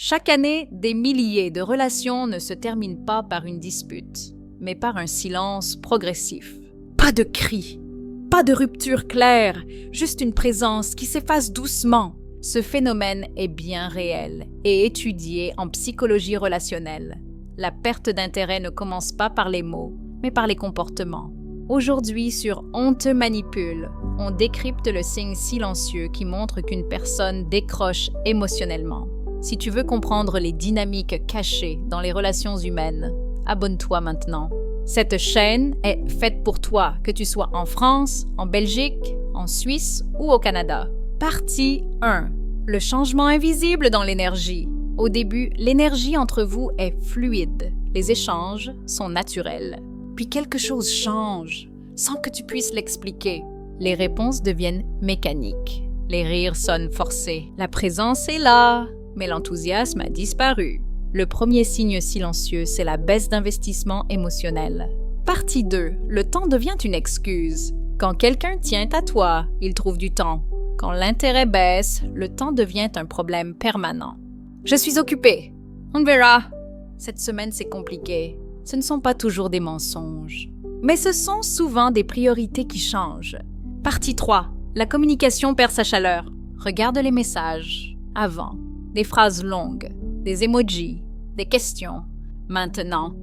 Chaque année, des milliers de relations ne se terminent pas par une dispute, mais par un silence progressif. Pas de cris, pas de rupture claire, juste une présence qui s'efface doucement. Ce phénomène est bien réel et étudié en psychologie relationnelle. La perte d'intérêt ne commence pas par les mots, mais par les comportements. Aujourd'hui, sur On te manipule, on décrypte le signe silencieux qui montre qu'une personne décroche émotionnellement. Si tu veux comprendre les dynamiques cachées dans les relations humaines, abonne-toi maintenant. Cette chaîne est faite pour toi, que tu sois en France, en Belgique, en Suisse ou au Canada. Partie 1. Le changement invisible dans l'énergie. Au début, l'énergie entre vous est fluide. Les échanges sont naturels. Puis quelque chose change, sans que tu puisses l'expliquer. Les réponses deviennent mécaniques. Les rires sonnent forcés. La présence est là, mais l'enthousiasme a disparu. Le premier signe silencieux, c'est la baisse d'investissement émotionnel. Partie 2. Le temps devient une excuse. Quand quelqu'un tient à toi, il trouve du temps. Quand l'intérêt baisse, le temps devient un problème permanent. Je suis occupée. On verra. Cette semaine, c'est compliqué. Ce ne sont pas toujours des mensonges. Mais ce sont souvent des priorités qui changent. Partie 3. La communication perd sa chaleur. Regarde les messages. Avant. Des phrases longues. Des emojis. Des questions. Maintenant.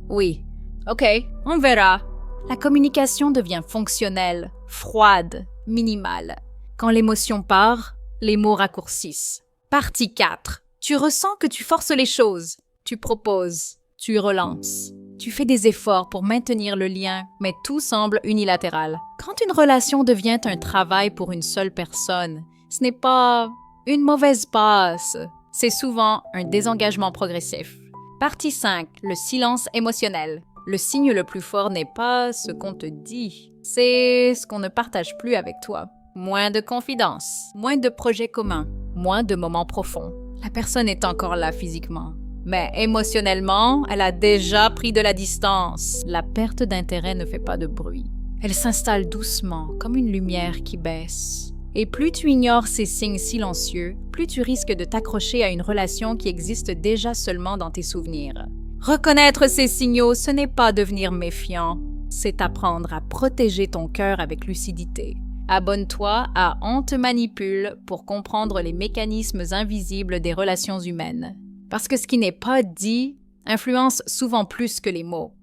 Oui. OK, on verra. La communication devient fonctionnelle, froide, minimale. Quand l'émotion part, les mots raccourcissent. Partie 4. Tu ressens que tu forces les choses. Tu proposes. Tu relances. Tu fais des efforts pour maintenir le lien, mais tout semble unilatéral. Quand une relation devient un travail pour une seule personne, ce n'est pas une mauvaise passe. C'est souvent un désengagement progressif. Partie 5. Le silence émotionnel. Le signe le plus fort n'est pas ce qu'on te dit, c'est ce qu'on ne partage plus avec toi. Moins de confidences, moins de projets communs, moins de moments profonds. La personne est encore là physiquement, mais émotionnellement, elle a déjà pris de la distance. La perte d'intérêt ne fait pas de bruit. Elle s'installe doucement, comme une lumière qui baisse. Et plus tu ignores ces signes silencieux, plus tu risques de t'accrocher à une relation qui existe déjà seulement dans tes souvenirs. Reconnaître ces signaux, ce n'est pas devenir méfiant, c'est apprendre à protéger ton cœur avec lucidité. Abonne-toi à On te manipule pour comprendre les mécanismes invisibles des relations humaines. Parce que ce qui n'est pas dit influence souvent plus que les mots.